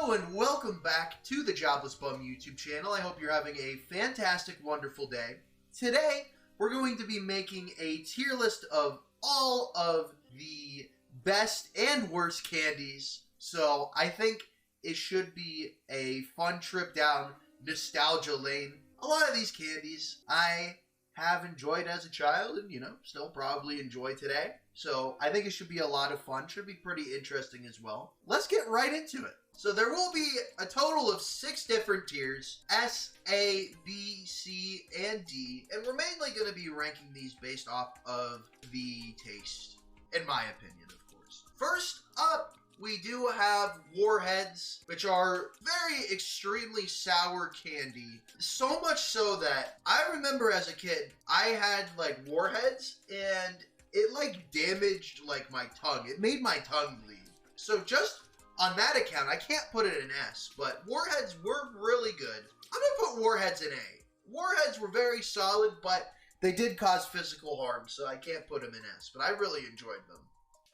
Hello and welcome back to the Jobless Bum YouTube channel. I hope you're having a fantastic, wonderful day. Today, we're going to be making a tier list of all of the best and worst candies. So I think it should be a fun trip down nostalgia lane. A lot of these candies I have enjoyed as a child and, still probably enjoy today. So I think it should be a lot of fun. Should be pretty interesting as well. Let's get right into it. So there will be a total of 6 different tiers, S, A, B, C, and D, and we're mainly going to be ranking these based off of the taste, in my opinion, of course. First up, we do have Warheads, which are very extremely sour candy. So much so that I remember as a kid, I had Warheads, and it damaged my tongue. It made my tongue bleed. So just on that account, I can't put it in S, but Warheads were really good. I'm gonna put Warheads in A. Warheads were very solid, but they did cause physical harm, so I can't put them in S, but I really enjoyed them.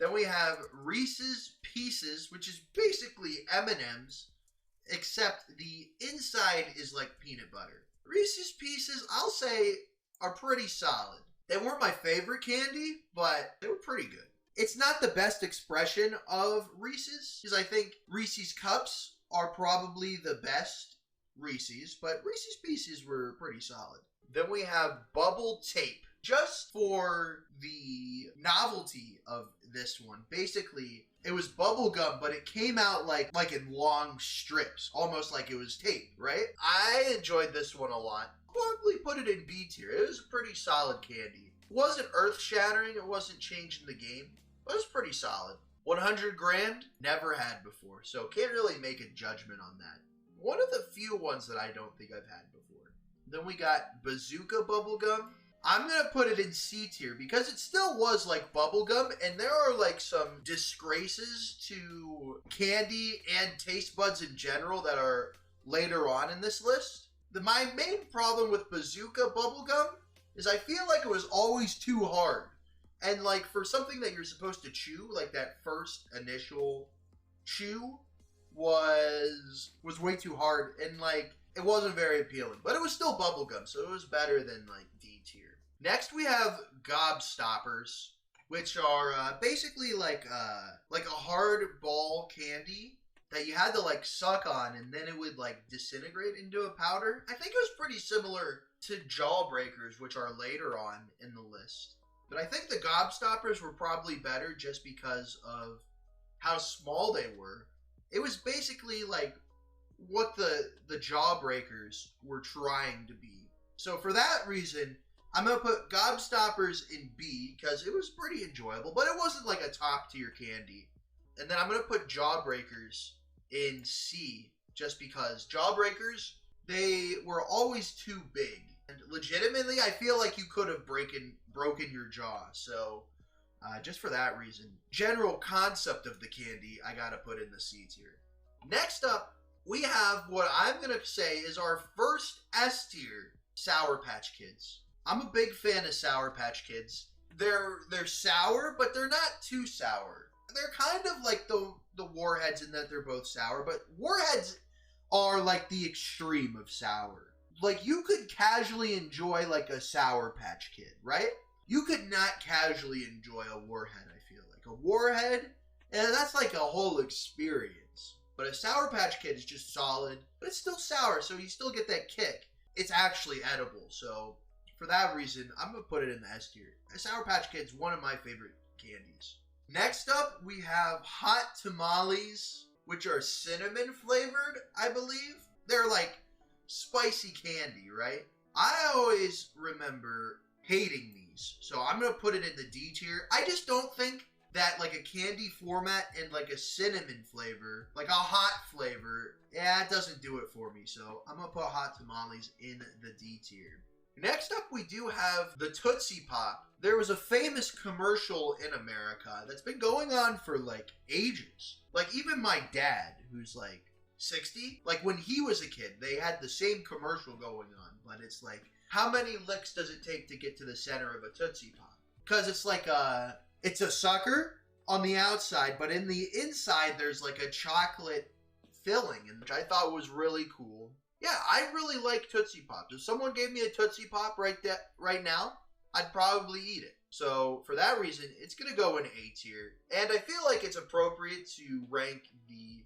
Then we have Reese's Pieces, which is basically M&M's, except the inside is like peanut butter. Reese's Pieces, I'll say, are pretty solid. They weren't my favorite candy, but they were pretty good. It's not the best expression of Reese's, because I think Reese's Cups are probably the best Reese's, but Reese's Pieces were pretty solid. Then we have Bubble Tape. Just for the novelty of this one, basically, it was bubble gum, but it came out like in long strips, almost like it was tape, right? I enjoyed this one a lot. Probably put it in B tier. It was a pretty solid candy. It wasn't earth-shattering, it wasn't changing the game. It was pretty solid. 100 grand, never had before, so can't really make a judgment on that. One of the few ones that I don't think I've had before. Then we got Bazooka Bubblegum. I'm going to put it in C tier because it still was like bubblegum, and there are some disgraces to candy and taste buds in general that are later on in this list. My main problem with Bazooka Bubblegum is I feel like it was always too hard. And for something that you're supposed to chew, that first initial chew was way too hard, and it wasn't very appealing. But it was still bubblegum, so it was better than D tier. Next we have Gobstoppers, which are basically like a hard ball candy that you had to suck on, and then it would disintegrate into a powder. I think it was pretty similar to Jawbreakers, which are later on in the list. But I think the Gobstoppers were probably better just because of how small they were. It was basically what the Jawbreakers were trying to be. So for that reason, I'm going to put Gobstoppers in B because it was pretty enjoyable, but it wasn't a top tier candy. And then I'm going to put Jawbreakers in C just because Jawbreakers, they were always too big. And legitimately, I feel like you could have broken your jaw. So just for that reason, general concept of the candy, I got to put in the C tier. Next up, we have what I'm going to say is our first S tier, Sour Patch Kids. I'm a big fan of Sour Patch Kids. They're sour, but they're not too sour. They're kind of like the Warheads in that they're both sour, but Warheads are the extreme of sour. You could casually enjoy a Sour Patch Kid, right? You could not casually enjoy a Warhead, I feel like. A Warhead, and that's a whole experience. But a Sour Patch Kid is just solid, but it's still sour, so you still get that kick. It's actually edible, so for that reason, I'm going to put it in the S tier. A Sour Patch Kid's one of my favorite candies. Next up, we have Hot Tamales, which are cinnamon flavored, I believe. They're spicy candy, right? I always remember hating these, so I'm going to put it in the D tier. I just don't think that a candy format and a cinnamon flavor, a hot flavor, it doesn't do it for me, so I'm going to put Hot Tamales in the D tier. Next up, we do have the Tootsie Pop. There was a famous commercial in America that's been going on for ages. Even my dad, who's 60, when he was a kid, they had the same commercial going on, but it's how many licks does it take to get to the center of a Tootsie Pop? Because it's a sucker on the outside, but in the inside there's a chocolate filling, and which I thought was really cool. Yeah, I really like Tootsie Pops. If someone gave me a Tootsie Pop right now, I'd probably eat it. So for that reason, it's going to go in A tier. And I feel like it's appropriate to rank the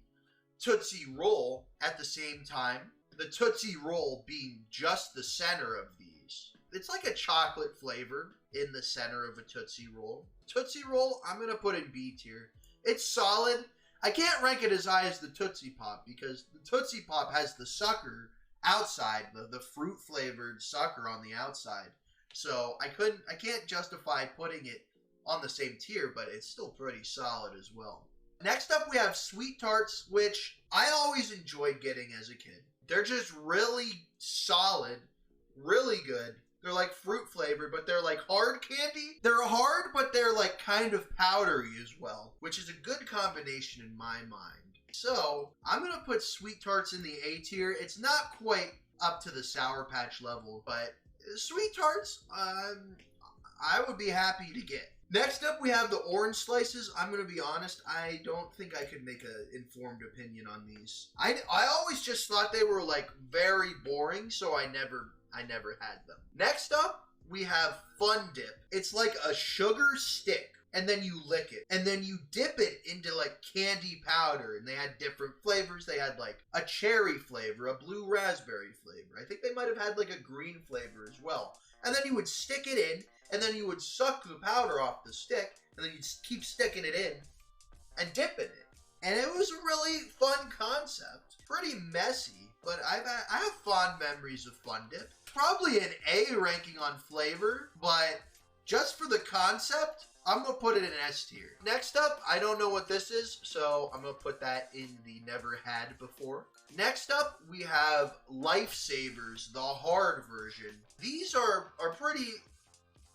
Tootsie Roll at the same time. The Tootsie Roll being just the center of these. It's like a chocolate flavor in the center of a Tootsie Roll. Tootsie Roll, I'm going to put in B tier. It's solid. I can't rank it as high as the Tootsie Pop because the Tootsie Pop has the sucker outside, the fruit flavored sucker on the outside. So I can't justify putting it on the same tier, but it's still pretty solid as well. Next up we have Sweet Tarts, which I always enjoyed getting as a kid. They're just really solid, really good. They're like fruit flavored, but they're like hard candy. They're hard, but they're like kind of powdery as well, which is a good combination in my mind. So I'm going to put Sweet Tarts in the A tier. It's not quite up to the Sour Patch level, but Sweet Tarts, I would be happy to get. Next up, we have the orange slices. I'm going to be honest, I don't think I could make an informed opinion on these. I always just thought they were like very boring, so I never had them. Next up, we have Fun Dip. It's like a sugar stick, and then you lick it, and then you dip it into like candy powder, and they had different flavors. They had like a cherry flavor, a blue raspberry flavor. I think they might have had like a green flavor as well. And then you would stick it in, and then you would suck the powder off the stick, and then you'd keep sticking it in and dipping it. And it was a really fun concept. Pretty messy, but I have fond memories of Fun Dip. Probably an A ranking on flavor, but just for the concept, I'm going to put it in S tier. Next up, I don't know what this is, so I'm going to put that in the never had before. Next up, we have Lifesavers, the hard version. These are pretty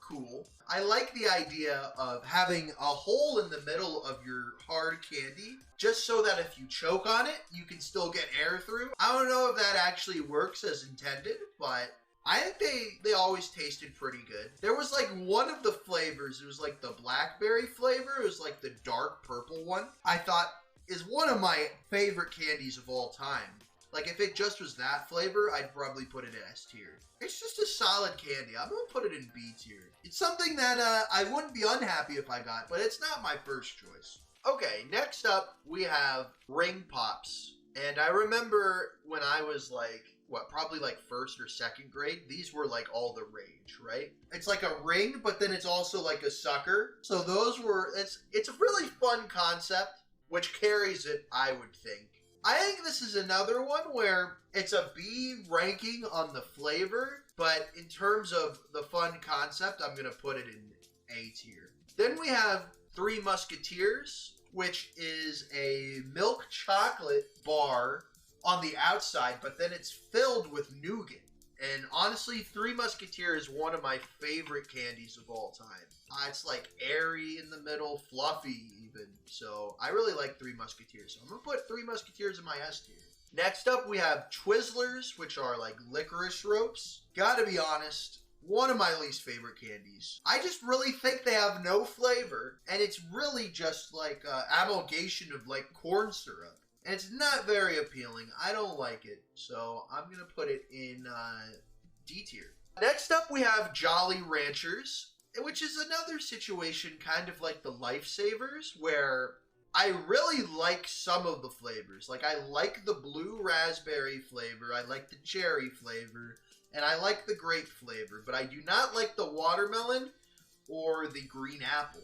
cool. I like the idea of having a hole in the middle of your hard candy, just so that if you choke on it, you can still get air through. I don't know if that actually works as intended, but I think they always tasted pretty good. There was like one of the flavors, it was like the blackberry flavor, it was like the dark purple one. I thought is one of my favorite candies of all time. Like if it just was that flavor, I'd probably put it in S tier. It's just a solid candy. I'm gonna put it in B tier. It's something that I wouldn't be unhappy if I got, but it's not my first choice. Okay, next up we have Ring Pops. And I remember when I was like, probably like first or second grade, these were like all the rage, right? It's like a ring, but then it's also like a sucker. So those were, it's a really fun concept, which carries it, I would think. I think this is another one where it's a B ranking on the flavor, but in terms of the fun concept, I'm going to put it in A tier. Then we have Three Musketeers, which is a milk chocolate bar on the outside, but then it's filled with nougat. And honestly, Three Musketeers is one of my favorite candies of all time. It's like airy in the middle, fluffy even. So I really like Three Musketeers. So I'm going to put Three Musketeers in my S tier. Next up, we have Twizzlers, which are like licorice ropes. Gotta be honest, one of my least favorite candies. I just really think they have no flavor, and it's really just like an amalgamation of like corn syrup. And it's not very appealing. I don't like it. So I'm going to put it in D tier. Next up, we have Jolly Ranchers, which is another situation kind of like the Lifesavers, where I really like some of the flavors. Like, I like the blue raspberry flavor, I like the cherry flavor, and I like the grape flavor, but I do not like the watermelon or the green apple.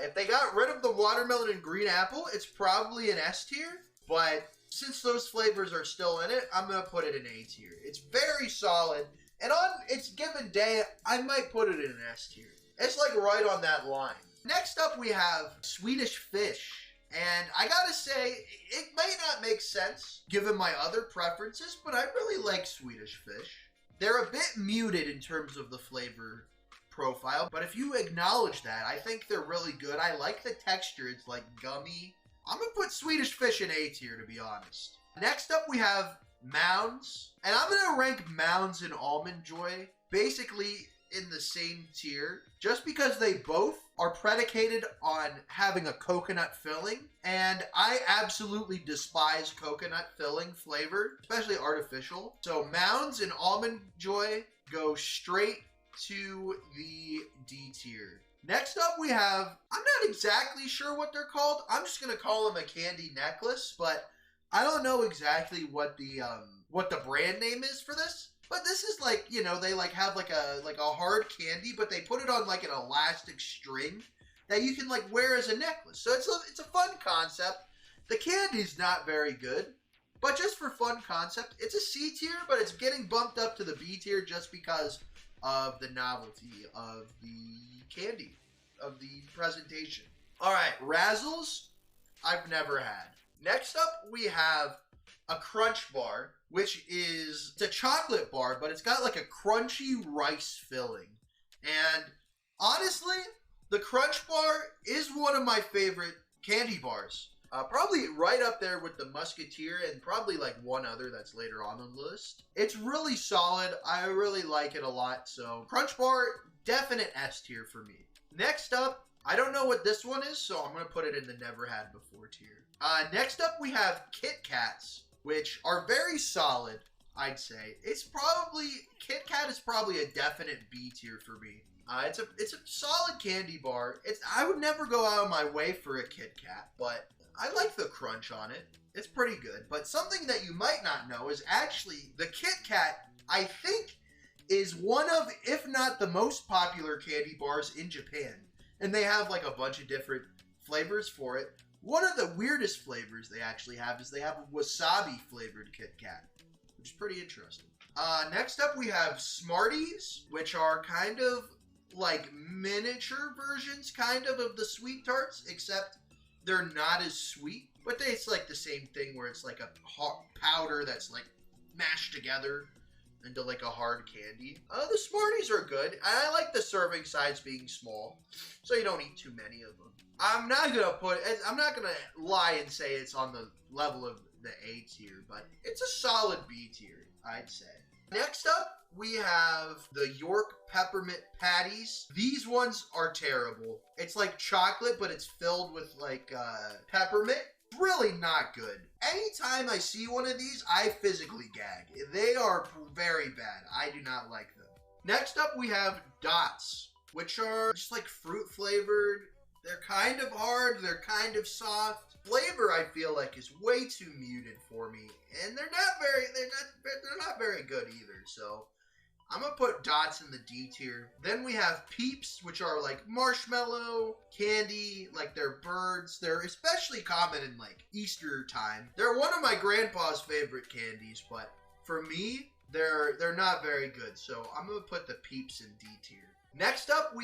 If they got rid of the watermelon and green apple, it's probably an S tier, but since those flavors are still in it, I'm going to put it in A tier. It's very solid, and on its given day, I might put it in an S tier. It's like right on that line. Next up, we have Swedish Fish. And I gotta say, it may not make sense given my other preferences, but I really like Swedish Fish. They're a bit muted in terms of the flavor profile, but if you acknowledge that, I think they're really good. I like the texture. It's like gummy. I'm gonna put Swedish Fish in A tier, to be honest. Next up, we have Mounds. And I'm gonna rank Mounds and Almond Joy. Basically, in the same tier just because they both are predicated on having a coconut filling, and I absolutely despise coconut filling flavor, especially artificial. So Mounds and Almond Joy go straight to the D tier. Next up we have, I'm not exactly sure what they're called. I'm just going to call them a candy necklace, but I don't know exactly what the brand name is for this. But this is like, you know, they like have like a hard candy, but they put it on like an elastic string that you can like wear as a necklace. So it's a fun concept. The candy's not very good, but just for fun concept, it's a C tier, but it's getting bumped up to the B tier just because of the novelty of the candy, of the presentation. All right, Razzles, I've never had. Next up, we have a Crunch Bar, which is a chocolate bar, but it's got like a crunchy rice filling. And honestly, the Crunch Bar is one of my favorite candy bars. Probably right up there with the Musketeer and probably like one other that's later on the list. It's really solid. I really like it a lot. So Crunch Bar, definite S tier for me. Next up, I don't know what this one is, so I'm going to put it in the never had before tier. Next up, we have Kit Kats, which are very solid, I'd say. Kit Kat is probably a definite B tier for me. It's a solid candy bar. I would never go out of my way for a Kit Kat, but I like the crunch on it. It's pretty good. But something that you might not know is actually the Kit Kat, I think, is one of, if not the most popular candy bars in Japan. And they have like a bunch of different flavors for it. One of the weirdest flavors they actually have is they have a wasabi flavored Kit Kat, which is pretty interesting. Next up we have Smarties, which are kind of like miniature versions kind of the Sweet Tarts, except they're not as sweet, but it's like the same thing where it's like a hot powder that's like mashed together into like a hard candy. The Smarties are good. I like the serving size being small, so you don't eat too many of them. I'm not gonna lie and say it's on the level of the A tier, but it's a solid B tier, I'd say. Next up, we have the York Peppermint Patties. These ones are terrible. It's like chocolate, but it's filled with like peppermint. Really not good. Anytime I see one of these, I physically gag. They are very bad. I do not like them. Next up, we have Dots, which are just like fruit flavored. They're kind of hard. They're kind of soft. Flavor, I feel like, is way too muted for me, and they're not very good either. So I'm gonna put Dots in the D tier. Then we have Peeps, which are like marshmallow candy, like they're birds. They're especially common in like Easter time. They're one of my grandpa's favorite candies, but for me, they're not very good. So I'm gonna put the Peeps in D tier. Next up,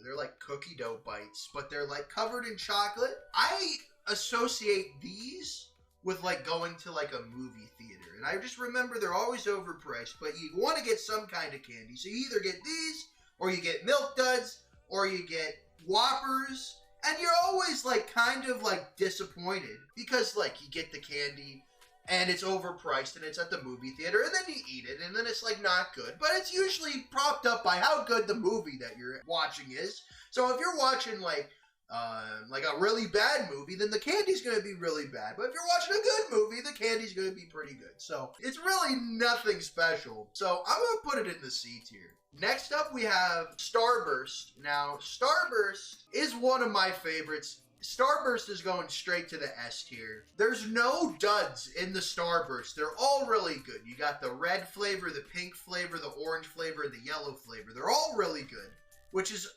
they're like cookie dough bites, but they're like covered in chocolate. I associate these with like going to like a movie theater, and I just remember they're always overpriced, but you want to get some kind of candy, so you either get these or you get Milk Duds or you get Whoppers, and you're always like kind of like disappointed because like you get the candy and it's overpriced and it's at the movie theater, and then you eat it and then it's like not good, but it's usually propped up by how good the movie that you're watching is. So if you're watching like a really bad movie, then the candy's going to be really bad. But if you're watching a good movie, the candy's going to be pretty good. So it's really nothing special. So I'm going to put it in the C tier. Next up, we have Starburst. Now, Starburst is one of my favorites. Starburst is going straight to the S tier. There's no duds in the Starburst. They're all really good. You got the red flavor, the pink flavor, the orange flavor, and the yellow flavor. They're all really good, which is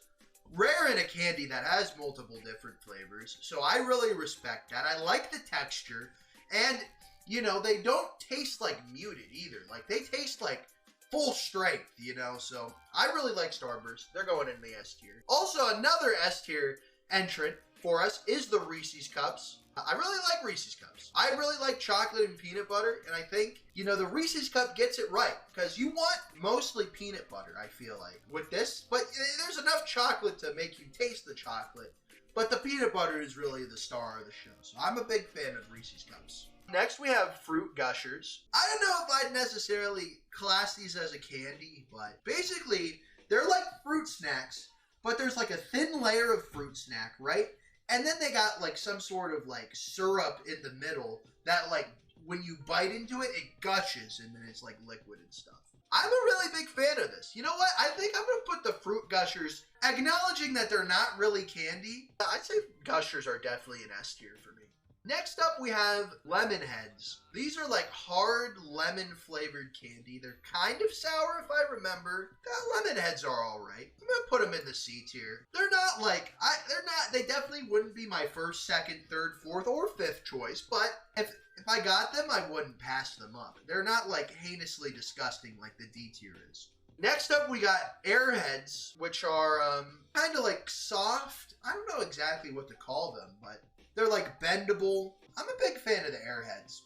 rare in a candy that has multiple different flavors. So I really respect that. I like the texture, and you know, they don't taste like muted either. Like they taste like full strength, you know. So I really like Starburst. They're going in the S tier. Also, another S tier entrant for us is the Reese's Cups. I really like Reese's Cups. I really like chocolate and peanut butter, and I think, you know, the Reese's Cup gets it right, because you want mostly peanut butter, I feel like, with this, but there's enough chocolate to make you taste the chocolate, but the peanut butter is really the star of the show, so I'm a big fan of Reese's Cups. Next, we have Fruit Gushers. I don't know if I'd necessarily class these as a candy, but basically, They're like fruit snacks, but there's like a thin layer of fruit snack, right? And then they got like some sort of like syrup in the middle that like when you bite into it, it gushes and then it's like liquid and stuff. I'm a really big fan of this. You know what? I think I'm going to put the Fruit Gushers, acknowledging that they're not really candy. I'd say Gushers are definitely an S tier for me. Next up, we have Lemon Heads. These are like hard lemon flavored candy. They're kind of sour if I remember. Lemon Heads are all right. I'm going to put them in the C tier. They're not like, they definitely wouldn't be my first, second, third, fourth, or fifth choice, but if I got them, I wouldn't pass them up. They're not like heinously disgusting like the D tier is. Next up, we got Airheads, which are kind of like soft. I don't know exactly what to call them, but they're like bendable. I'm a big fan of the Airheads.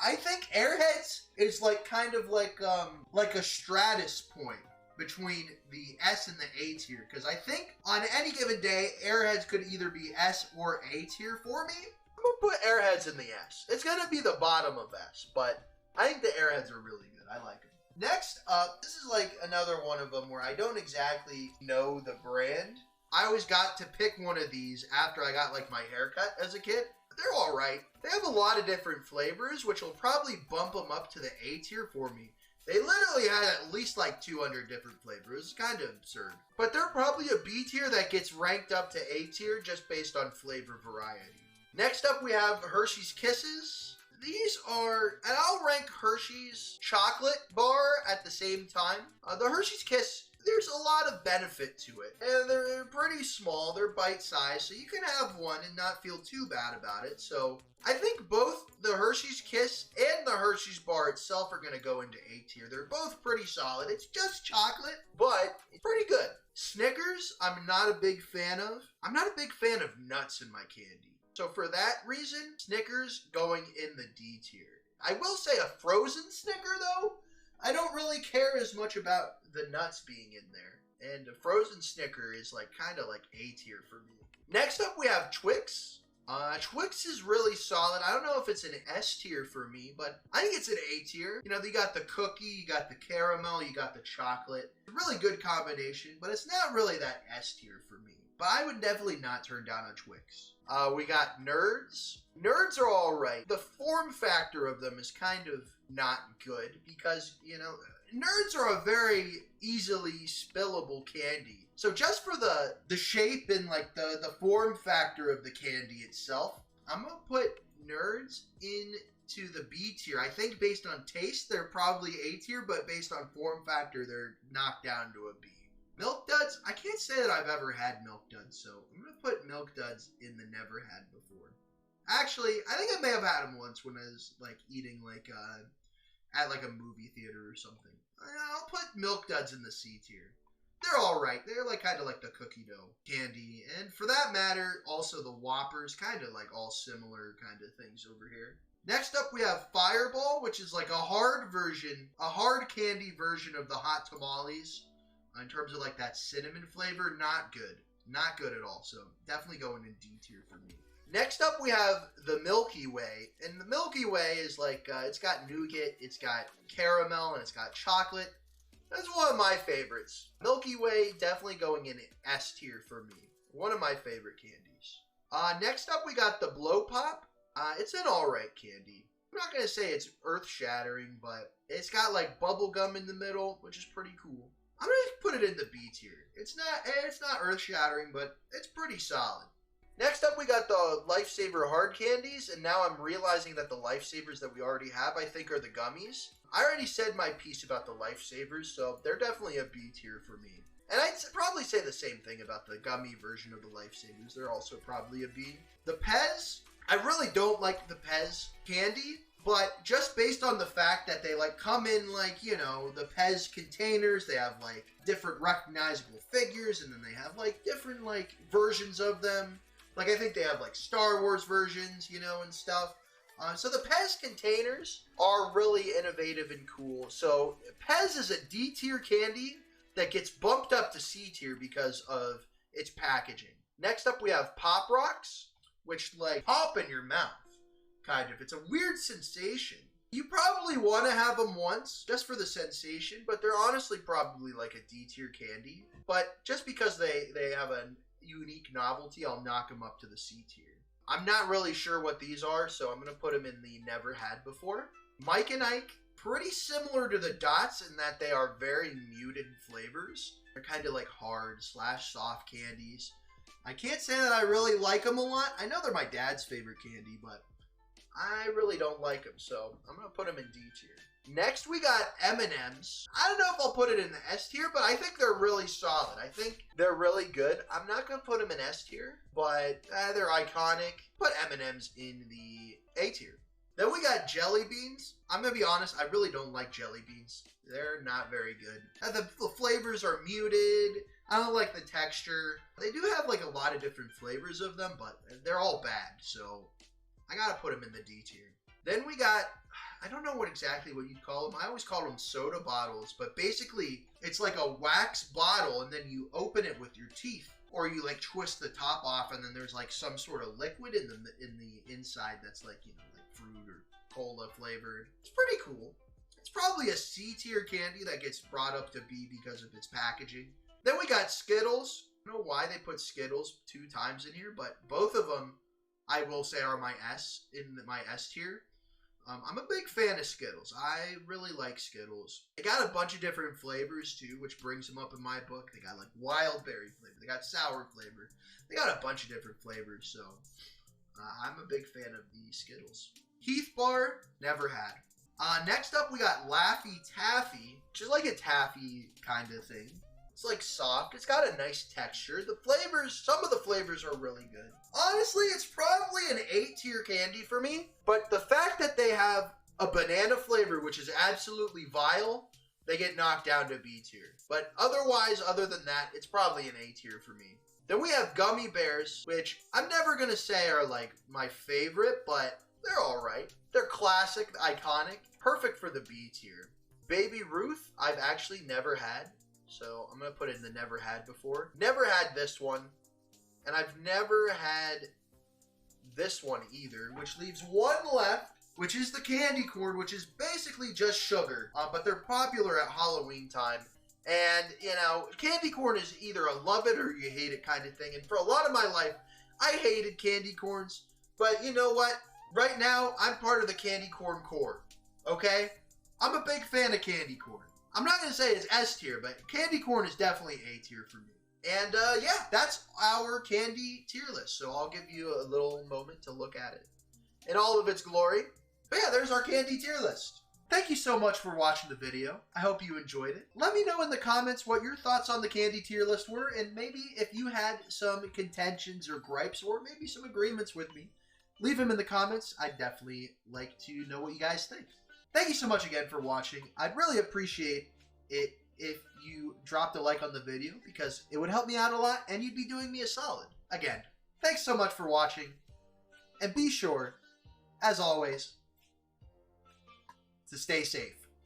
I think Airheads is like kind of like a stratus point between the S and the A tier, because I think on any given day, Airheads could either be S or A tier for me. I'm gonna put Airheads in the S. It's gonna be the bottom of S, but I think the Airheads are really good. I like them. Next up, this is like another one of them where I don't exactly know the brand. I always got to pick one of these after I got like my haircut as a kid. They're all right. They have a lot of different flavors, which will probably bump them up to the A tier for me. They literally had at least like 200 different flavors. It's kind of absurd. But they're probably a B tier that gets ranked up to A tier just based on flavor variety. Next up, we have Hershey's Kisses. These are, and I'll rank Hershey's chocolate bar at the same time. The Hershey's Kiss, there's a lot of benefit to it. And they're pretty small, they're bite-sized, so you can have one and not feel too bad about it. So I think both the Hershey's Kiss and the Hershey's bar itself are going to go into A tier. They're both pretty solid. It's just chocolate, but it's pretty good. Snickers, I'm not a big fan of. I'm not a big fan of nuts in my candy. So for that reason, Snickers going in the D tier. I will say a frozen Snicker though, I don't really care as much about the nuts being in there. And a frozen Snicker is like kind of like A tier for me. Next up we have Twix. Twix is really solid. I don't know if it's an S tier for me, but I think it's an A tier. You know, you got the cookie, you got the caramel, you got the chocolate. Really good combination, but it's not really that S tier for me. But I would definitely not turn down a Twix. We got Nerds. Nerds are all right. The form factor of them is kind of not good because, you know, Nerds are a very easily spillable candy. So just for the shape and like the form factor of the candy itself, I'm going to put Nerds into the B tier. I think based on taste, they're probably A tier, but based on form factor, they're knocked down to a B. Milk Duds, I can't say that I've ever had Milk Duds, so I'm going to put Milk Duds in the never had before. Actually, I think I may have had them once when I was like eating like at like a movie theater or something. I'll put Milk Duds in the C tier. They're all right. They're like kind of like the cookie dough candy, and for that matter, also the Whoppers, kind of like all similar kind of things over here. Next up, we have Fireball, which is like a hard candy version of the Hot Tamales. In terms of like that cinnamon flavor, not good. Not good at all. So definitely going in D tier for me. Next up, we have the Milky Way. And the Milky Way is like, it's got nougat, it's got caramel, and it's got chocolate. That's one of my favorites. Milky Way definitely going in S tier for me. One of my favorite candies. Next up, we got the Blow Pop. It's an alright candy. I'm not going to say it's earth-shattering, but it's got like bubble gum in the middle, which is pretty cool. I'm going to put it in the B tier. It's not earth-shattering, but it's pretty solid. Next up, we got the Lifesaver hard candies, and now I'm realizing that the Lifesavers that we already have, I think, are the gummies. I already said my piece about the Lifesavers, so they're definitely a B tier for me. And I'd probably say the same thing about the gummy version of the Lifesavers. They're also probably a B. The Pez, I really don't like the Pez candy. But just based on the fact that they like come in like, you know, the Pez containers, they have like different recognizable figures, and then they have like different like versions of them. Like I think they have like Star Wars versions, you know, and stuff. So the Pez containers are really innovative and cool. So Pez is a D tier candy that gets bumped up to C tier because of its packaging. Next up we have Pop Rocks, which like pop in your mouth. Kind of. It's a weird sensation. You probably want to have them once, just for the sensation, but they're honestly probably like a D tier candy. But just because they have a unique novelty, I'll knock them up to the C tier. I'm not really sure what these are, so I'm going to put them in the never had before. Mike and Ike, pretty similar to the Dots in that they are very muted flavors. They're kind of like hard / soft candies. I can't say that I really like them a lot. I know they're my dad's favorite candy, but I really don't like them, so I'm going to put them in D tier. Next, we got M&M's. I don't know if I'll put it in the S tier, but I think they're really solid. I think they're really good. I'm not going to put them in S tier, but they're iconic. Put M&M's in the A tier. Then we got jelly beans. I'm going to be honest, I really don't like jelly beans. They're not very good. The flavors are muted. I don't like the texture. They do have like a lot of different flavors of them, but they're all bad, so I gotta put them in the D tier. Then we got, I don't know what you'd call them. I always call them soda bottles, but basically it's like a wax bottle and then you open it with your teeth, or you like twist the top off and then there's like some sort of liquid in the inside that's like, you know, like fruit or cola flavored. It's pretty cool. It's probably a C tier candy that gets brought up to B because of its packaging. Then we got Skittles. I don't know why they put Skittles 2 times in here, but both of them I will say are my S tier. I'm a big fan of Skittles. I really like Skittles. They got a bunch of different flavors too, which brings them up in my book. They got like wild berry flavor. They got sour flavor. They got a bunch of different flavors, so I'm a big fan of the Skittles. Heath Bar, never had. Next up, we got Laffy Taffy, which is like a taffy kind of thing. It's like soft. It's got a nice texture. The flavors, some of the flavors are really good. Honestly, it's probably an A tier candy for me. But the fact that they have a banana flavor, which is absolutely vile, they get knocked down to B tier. But otherwise, other than that, it's probably an A tier for me. Then we have Gummy Bears, which I'm never going to say are like my favorite, but they're alright. They're classic, iconic, perfect for the B tier. Baby Ruth, I've actually never had. So I'm going to put it in the never had before. Never had this one. And I've never had this one either, which leaves one left, which is the candy corn, which is basically just sugar. But they're popular at Halloween time. And, you know, candy corn is either a love it or you hate it kind of thing. And for a lot of my life, I hated candy corns. But you know what? Right now, I'm part of the candy corn core. Okay? I'm a big fan of candy corn. I'm not going to say it's S tier, but candy corn is definitely A tier for me. And yeah, that's our candy tier list. So I'll give you a little moment to look at it in all of its glory. But yeah, there's our candy tier list. Thank you so much for watching the video. I hope you enjoyed it. Let me know in the comments what your thoughts on the candy tier list were, and maybe if you had some contentions or gripes, or maybe some agreements with me. Leave them in the comments. I'd definitely like to know what you guys think. Thank you so much again for watching. I'd really appreciate it if you dropped a like on the video, because it would help me out a lot and you'd be doing me a solid. Again, thanks so much for watching, and be sure, as always, to stay safe.